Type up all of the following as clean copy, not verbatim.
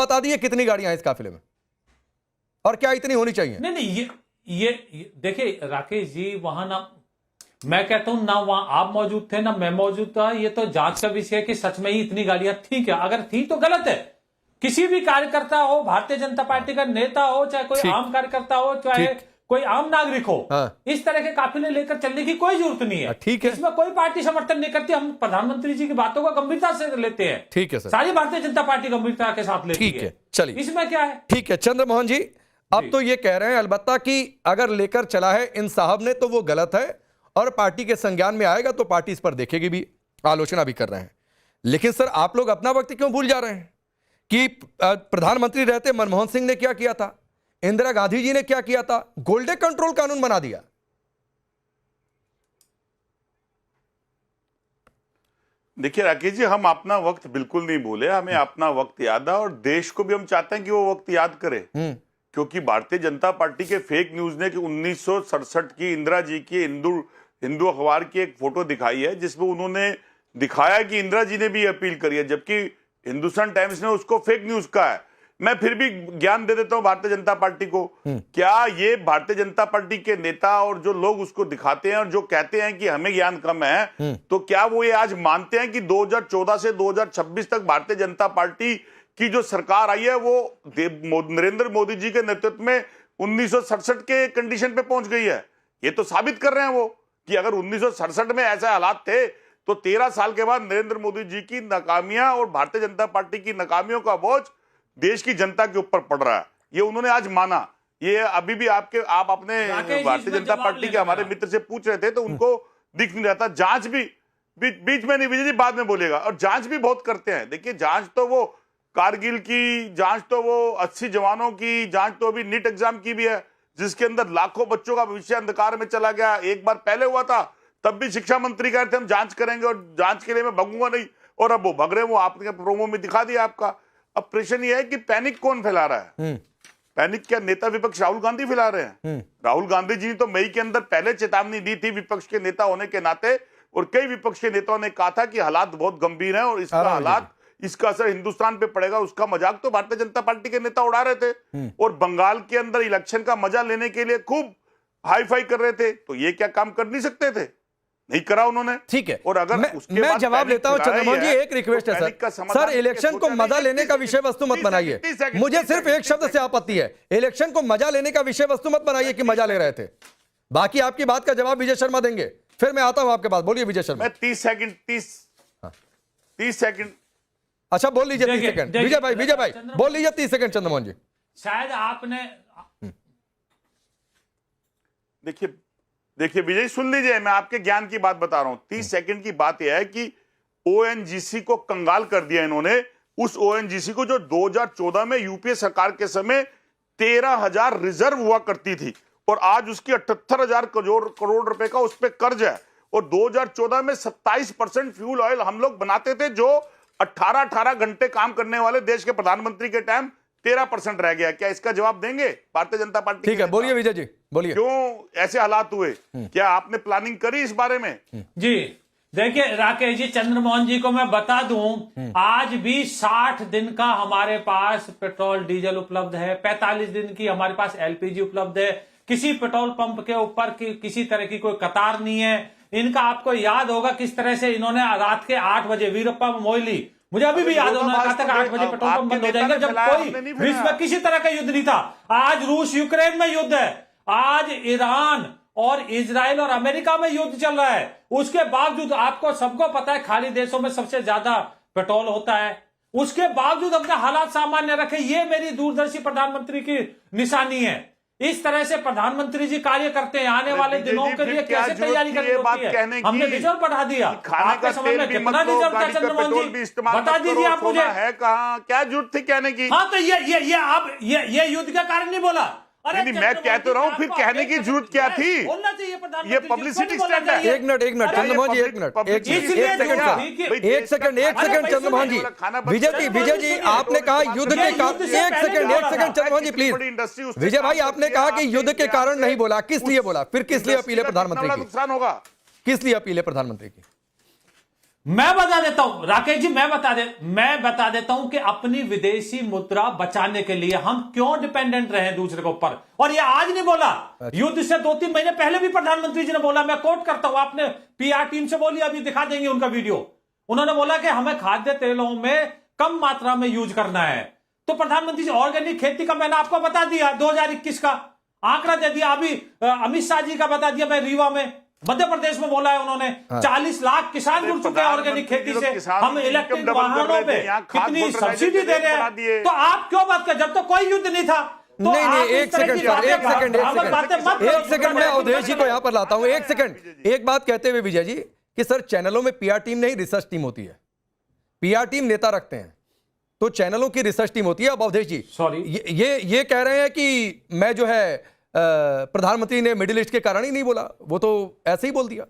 बता दिए कितनी गाड़ियां हैं इस काफिले में और क्या इतनी होनी चाहिए? नहीं नहीं, ये देखिए राकेश जी, वहां ना मैं कहता हूं ना वहां आप मौजूद थे ना मैं मौजूद था, ये तो जांच का विषय है कि सच में ही इतनी गाड़ियां थी क्या। अगर थी तो गलत है। किसी भी कार्यकर्ता हो, भारतीय जनता पार्टी का नेता हो, चाहे कोई आम कार्यकर्ता हो, चाहे कोई आम नागरिक हो, इस तरह के काफिले लेकर चलने की कोई जरूरत नहीं है। ठीक है, इसमें कोई पार्टी समर्थन नहीं करती। हम प्रधानमंत्री जी की बातों को गंभीरता से लेते हैं। ठीक है सर, सारी भारतीय जनता पार्टी गंभीरता के साथ लेती है। ठीक है, चलिए इसमें क्या है। ठीक है चंद्रमोहन जी, अब तो ये कह रहे हैं अलबत्ता कि अगर लेकर चला है इन साहब ने तो वो गलत है और पार्टी के संज्ञान में आएगा तो पार्टी इस पर देखेगी भी, आलोचना भी कर रहे हैं। लेकिन सर आप लोग अपना वक्त क्यों भूल जा रहे हैं कि प्रधानमंत्री रहते मनमोहन सिंह ने क्या किया था, इंदिरा गांधी जी ने क्या किया था, गोल्डन कंट्रोल कानून बना दिया। देखिए राकेश जी, हम अपना वक्त बिल्कुल नहीं भूले, हमें अपना वक्त याद है और देश को भी हम चाहते हैं कि वो वक्त याद करे। क्योंकि भारतीय जनता पार्टी के फेक न्यूज ने कि 1967 की इंदिरा जी की हिंदू अखबार की एक फोटो दिखाई है जिसमें उन्होंने दिखाया कि इंदिरा जी ने भी अपील करी है, जबकि हिंदुस्तान टाइम्स ने उसको फेक न्यूज कहा है। मैं फिर भी ज्ञान दे देता हूं भारतीय जनता पार्टी को। क्या ये भारतीय जनता पार्टी के नेता और जो लोग उसको दिखाते हैं और जो कहते हैं कि हमें ज्ञान कम है, तो क्या वो ये आज मानते हैं कि 2014 से 2026 तक भारतीय जनता पार्टी की जो सरकार आई है वो नरेंद्र मोदी जी के नेतृत्व में 1967 के कंडीशन पे पहुंच गई है? ये तो साबित कर रहे हैं वो कि अगर 1967 में ऐसे हालात थे तो 13 साल के बाद नरेंद्र मोदी जी की नाकामियां और भारतीय जनता पार्टी की नाकामियों का बोझ देश की जनता के ऊपर पड़ रहा है। ये उन्होंने आज माना। ये अभी भी आप अपने भारतीय जनता पार्टी के हमारे मित्र से पूछ रहे थे तो उनको दिख नहीं रहा था। जांच भी बीच में नहीं, विजय जी बाद में बोलेगा, और जांच भी बहुत करते हैं। देखिए जांच तो वो कारगिल की जांच, तो वो 80 जवानों की जांच, तो अभी नीट एग्जाम की भी है जिसके अंदर लाखों बच्चों का भविष्य अंधकार में चला गया। एक बार पहले हुआ था, तब भी शिक्षा मंत्री कह रहे थे हम जांच करेंगे और जांच के लिए मैं भगूंगा नहीं, और अब वो भग रहे, वो आपने प्रोमो में दिखा दिया आपका। अब प्रश्न ये है कि पैनिक कौन फैला रहा है? पैनिक क्या नेता विपक्ष राहुल गांधी फैला रहे हैं? राहुल गांधी जी ने तो मई के अंदर पहले चेतावनी दी थी विपक्ष के नेता होने के नाते, और कई विपक्ष के नेताओं ने कहा था कि हालात बहुत गंभीर हैं और इसका असर हिंदुस्तान पे पड़ेगा। उसका मजाक तो भारतीय जनता पार्टी के नेता उड़ा रहे थे और बंगाल के अंदर इलेक्शन का मजा लेने के लिए खूब हाई फाई कर रहे थे। तो ये क्या काम कर नहीं सकते थे? नहीं करा उन्होंने। ठीक है, और अगर मैं जवाब लेता हूं चंद्रमोहन जी, एक रिक्वेस्ट है सर, इलेक्शन को मजा लेने का विषय वस्तु मत बनाइए। मुझे सिर्फ एक शब्द से आपत्ति है, इलेक्शन को मजा लेने का विषय वस्तु मत बनाइए कि मजा ले रहे थे। बाकी आपकी बात का जवाब विजय शर्मा देंगे, फिर मैं आता हूं आपके पास। बोलिए विजय शर्मा। 30 सेकंड। अच्छा बोल लीजिए 30 सेकंड। विजय भाई बोल लीजिए 30 सेकंड। चंद्रमोहन जी शायद आपने देखिए विजय सुन लीजिए, मैं आपके ज्ञान की बात बता रहा हूं। 30 सेकंड की बात यह है कि ओएनजीसी को कंगाल कर दिया इन्होंने। उस ओएनजीसी को जो 2014 में यूपीए सरकार के समय 13,000 रिजर्व हुआ करती थी और आज उसकी 78,000 करोड़ रुपए का उस पर कर्ज है। और 2014 में 27% फ्यूल ऑयल हम लोग बनाते थे, जो 18 घंटे काम करने वाले देश के प्रधानमंत्री के टाइम 13% रह गया। क्या इसका जवाब देंगे भारतीय जनता पार्टी? ठीक है, बोलिए विजय जी, बोलिए क्यों ऐसे हालात हुए? क्या आपने प्लानिंग करी इस बारे में? जी देखिए राकेश जी, चंद्रमोहन जी को मैं बता दूं, आज भी 60 दिन का हमारे पास पेट्रोल डीजल उपलब्ध है, 45 दिन की हमारे पास एलपीजी उपलब्ध है। किसी पेट्रोल पंप के ऊपर किसी तरह की कोई कतार नहीं है। इनका आपको याद होगा किस तरह से इन्होंने रात के 8 बजे वीरप्पा मोइली, मुझे अभी भी याद है, उन्होंने कहा था कि 8 बजे पेट्रोल पंप बंद हो जाएंगे, जब कोई विश्व में किसी तरह का युद्ध नहीं था। आज रूस यूक्रेन में युद्ध है, आज ईरान और इजराइल और अमेरिका में युद्ध चल रहा है। उसके बावजूद आपको सबको पता है खाली देशों में सबसे ज्यादा पेट्रोल होता है, उसके बावजूद अपने हालात सामान्य रखे। ये मेरी दूरदर्शी प्रधानमंत्री की निशानी है। इस तरह से प्रधानमंत्री जी कार्य करते हैं। आने वाले दिनों के लिए कैसे तैयारी करनी होती है? हमने डीजल बढ़ा दिया, आपके समय में कितना डीजल था चंद्रमोहन जी, बता दीजिए आप मुझे। है कहां, क्या जरूरत थी कहने की? हाँ तो ये युद्ध का कारण नहीं बोला। नहीं, मैं कह तो रहा हूं, फिर कहने की जरूरत क्या थी? बोलना चाहिए प्रधानमंत्री, ये पब्लिसिटी स्टंट है। एक मिनट चंद्रमोहन जी, एक सेकंड चंद्रमोहन जी। विजय जी आपने कहा युद्ध के कारण, एक सेकंड चंद्रमोहन जी प्लीज। विजय भाई आपने कहा कि युद्ध के कारण नहीं बोला, किस लिए बोला? फिर किस लिए अपील है प्रधानमंत्री की? नुकसान होगा। किस लिए अपील है प्रधानमंत्री की? मैं बता देता हूं राकेश जी, मैं बता देता हूं कि अपनी विदेशी मुद्रा बचाने के लिए हम क्यों डिपेंडेंट रहे दूसरे के ऊपर। और ये आज नहीं बोला, युद्ध से 2-3 महीने पहले भी प्रधानमंत्री जी ने बोला, मैं कोट करता हूं, आपने पीआर टीम से बोली, अभी दिखा देंगे उनका वीडियो। उन्होंने बोला कि हमें खाद्य तेलों में कम मात्रा में यूज करना है। तो प्रधानमंत्री जी ऑर्गेनिक खेती का मैंने आपको बता दिया, 2021 का आंकड़ा दे दिया। अभी अमित शाह जी का बता दिया, मैं रीवा में मध्य प्रदेश में बोला है उन्होंने, 40 लाख किसान जुड़ चुके हैं ऑर्गेनिक खेती से। हम इलेक्ट्रिक वाहनों पे कितनी सब्सिडी दे रहे हैं। तो आप क्यों बात कर, जब तो कोई युद्ध नहीं था। तो नहीं, एक सेकंड मैं अवधेश जी को यहां पर लाता हूं। एक सेकंड, एक बात कहते हुए विजय जी कि सर चैनलों में पीआर टीम नहीं रिसर्च टीम होती है। पीआर टीम नेता रखते हैं, तो चैनलों की रिसर्च टीम होती है। अब अवधेश जी सॉरी, ये कह रहे हैं कि मैं जो है प्रधानमंत्री ने मिडिल ईस्ट के कारण ही नहीं बोला, वो तो ऐसे ही बोल दिया।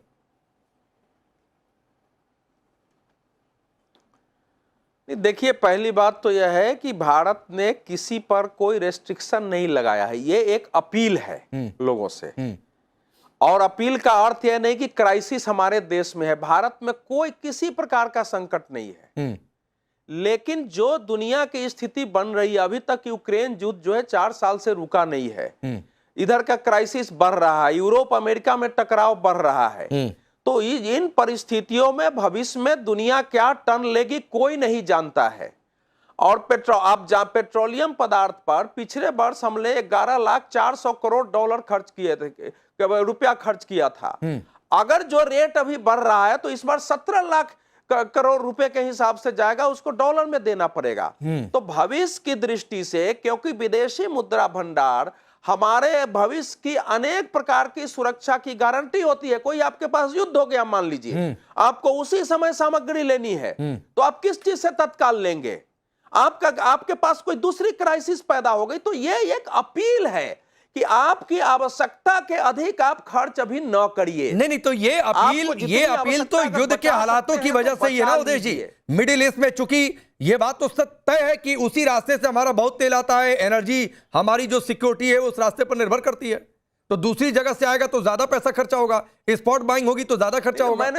देखिए, पहली बात तो यह है कि भारत ने किसी पर कोई रेस्ट्रिक्शन नहीं लगाया है, ये एक अपील है लोगों से। और अपील का अर्थ यह नहीं कि क्राइसिस हमारे देश में है। भारत में कोई किसी प्रकार का संकट नहीं है, लेकिन जो दुनिया की स्थिति बन रही है, अभी तक यूक्रेन युद्ध जो है 4 साल से रुका नहीं है। इधर का क्राइसिस बढ़ रहा है, यूरोप अमेरिका में टकराव बढ़ रहा है। तो इन परिस्थितियों में भविष्य में दुनिया क्या टर्न लेगी कोई नहीं जानता है। और पेट्रोलियम पदार्थ पर पिछले वर्ष हमने 11,400 करोड़ डॉलर खर्च किए थे, रुपया खर्च किया था। अगर जो रेट अभी बढ़ रहा है तो इस बार 17 लाख करोड़ रुपए के हिसाब से जाएगा, उसको डॉलर में देना पड़ेगा। तो भविष्य की दृष्टि से, क्योंकि विदेशी मुद्रा भंडार हमारे भविष्य की अनेक प्रकार की सुरक्षा की गारंटी होती है। कोई आपके पास युद्ध हो गया मान लीजिए, आपको उसी समय सामग्री लेनी है, तो आप किस चीज से तत्काल लेंगे? आपके पास कोई दूसरी क्राइसिस पैदा हो गई, तो ये एक अपील है कि आपकी आवश्यकता के अधिक आप खर्च अभी न करिए। नहीं, तो ये अपील तो युद्ध के हालातों की वजह से ही है ना उदय जी। मिडिल ईस्ट में चूंकि ये बात तो तय है कि उसी रास्ते से हमारा बहुत तेल आता है, एनर्जी, हमारी जो सिक्योरिटी है उस रास्ते पर निर्भर करती है। तो दूसरी जगह से आएगा तो ज्यादा पैसा खर्चा होगा, स्पॉट बाइंग होगी तो ज्यादा खर्चा होगा।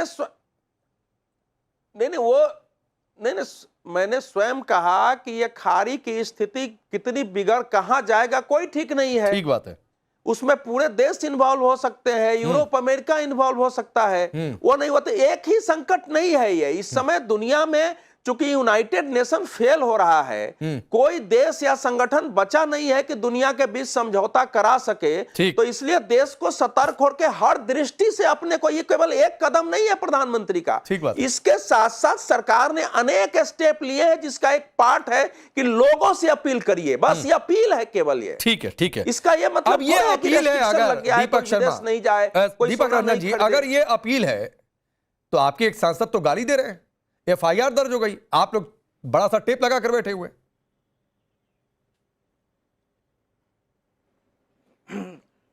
मैंने स्वयं कहा कि ये खाड़ी की स्थिति कितनी बिगड़ कहां जाएगा कोई ठीक नहीं है। ठीक बात है, उसमें पूरे देश इन्वॉल्व हो सकते हैं, यूरोप अमेरिका इन्वॉल्व हो सकता है, वो नहीं होते। एक ही संकट नहीं है ये। इस समय दुनिया में चूंकि यूनाइटेड नेशन फेल हो रहा है, कोई देश या संगठन बचा नहीं है कि दुनिया के बीच समझौता करा सके। तो इसलिए देश को सतर्क होकर हर दृष्टि से अपने को, ये केवल एक कदम नहीं है प्रधानमंत्री का, इसके साथ साथ सरकार ने अनेक स्टेप लिए हैं, जिसका एक पार्ट है कि लोगों से अपील करिए। बस ये अपील है केवल ये। ठीक है। इसका ये मतलब अब ये अपील है, अगर दीपक शर्मा नहीं जाए, दीपक रंजन जी, अगर ये अपील है तो आपके एक सांसद तो गाली दे रहे हैं, एफआईआर दर्ज हो गई, आप लोग बड़ा सा टेप लगा कर बैठे हुए।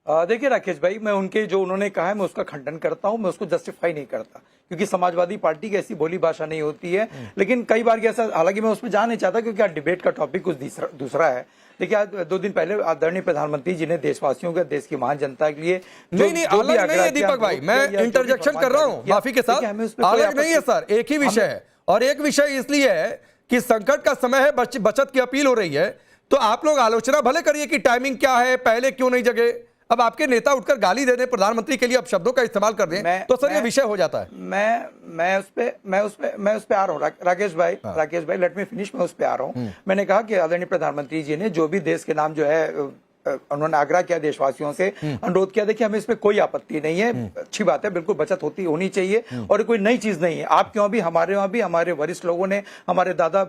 देखिए राकेश भाई, मैं उनके जो उन्होंने कहा है मैं उसका खंडन करता हूं, मैं उसको जस्टिफाई नहीं करता, क्योंकि समाजवादी पार्टी की ऐसी बोली भाषा नहीं होती है। लेकिन कई बार ऐसा, हालांकि मैं उस पर जा नहीं चाहता क्योंकि आज डिबेट का टॉपिक कुछ दूसरा है। देखिए, आज 2 दिन पहले आदरणीय प्रधानमंत्री जी ने देशवासियों के, देश की महान जनता के लिए नहीं अलग नहीं है दीपक भाई, मैं इंटरजेक्शन कर रहा हूं माफी के साथ, अलग नहीं है सर, एक ही विषय है। और एक विषय इसलिए है कि संकट का समय है, बचत की अपील हो रही है, तो आप लोग आलोचना भले करिए कि टाइमिंग क्या है, पहले क्यों नहीं जगे। अब आपके नेता उठकर गाली दे दें प्रधानमंत्री के लिए, अब शब्दों का इस्तेमाल कर दें, तो सर ये विषय हो जाता है। मैं उस पे आ रहा हूँ राकेश भाई, लेट मी फिनिश। मैं उस पे आ रहा हूँ। मैंने कहा कि आदरणीय प्रधानमंत्री जी ने जो भी देश के नाम जो है उन्होंने आग्रह किया, देशवासियों से अनुरोध किया, देखिए हमें इसमें कोई आपत्ति नहीं है, अच्छी बात है, बिल्कुल बचत होनी चाहिए और कोई नई चीज नहीं है। आप क्यों भी, हमारे वहां भी हमारे वरिष्ठ लोगों ने, हमारे दादा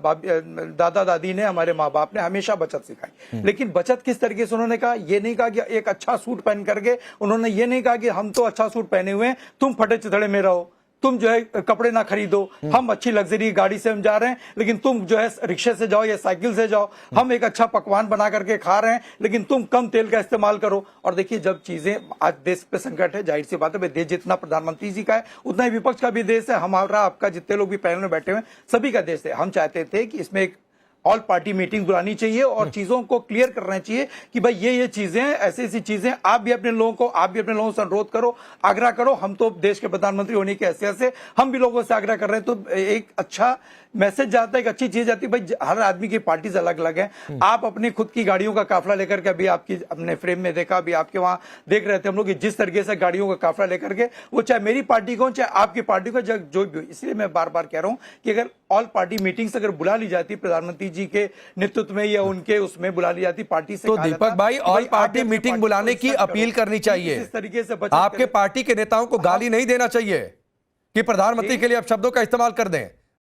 दादी ने, हमारे माँ बाप ने हमेशा बचत सिखाई। लेकिन बचत किस तरीके से उन्होंने कहा, ये नहीं कहा कि एक अच्छा सूट पहन करके, उन्होंने ये नहीं कहा कि हम तो अच्छा सूट पहने हुए हैं, तुम फटे चिथड़े में रहो, तुम जो है कपड़े ना खरीदो, हम अच्छी लग्जरी गाड़ी से हम जा रहे हैं, लेकिन तुम जो है रिक्शे से जाओ या साइकिल से जाओ, हम एक अच्छा पकवान बना करके खा रहे हैं, लेकिन तुम कम तेल का इस्तेमाल करो। और देखिए, जब चीजें, आज देश पे संकट है, जाहिर सी बात है, देश जितना प्रधानमंत्री जी का है उतना ही विपक्ष का भी देश है, हमारा आपका जितने लोग भी पैनल में बैठे हुए सभी का देश है। हम चाहते थे कि इसमें एक ऑल पार्टी मीटिंग बुलानी चाहिए और चीजों को क्लियर करना चाहिए कि भाई ये चीजें ऐसी ऐसी चीजें आप भी अपने लोगों से अनुरोध करो, आग्रह करो। हम तो देश के प्रधानमंत्री होने की हैसियत से हम भी लोगों से आग्रह कर रहे हैं, तो एक अच्छा मैसेज जाता है, एक अच्छी चीज आती है। भाई हर आदमी की पार्टीज अलग अलग है। आप अपनी खुद की गाड़ियों का काफिला लेकर के, अभी आपकी अपने फ्रेम में देखा, अभी आपके वहां देख रहे थे हम लोग कि जिस तरीके से गाड़ियों का काफिला लेकर के, वो चाहे मेरी पार्टी को चाहे आपकी पार्टी को, जो भी हो। इसलिए मैं बार बार कह रहा हूं कि अगर ऑल पार्टी मीटिंग्स अगर बुला ली जाती प्रधानमंत्री जी के नेतृत्व में या उनके उसमें बुला ली जाती पार्टी से, तो दीपक भाई ऑल पार्टी मीटिंग बुलाने की अपील करनी चाहिए। इस तरीके से आपके पार्टी के नेताओं को गाली नहीं देना चाहिए कि प्रधानमंत्री के लिए आप शब्दों का इस्तेमाल कर दें।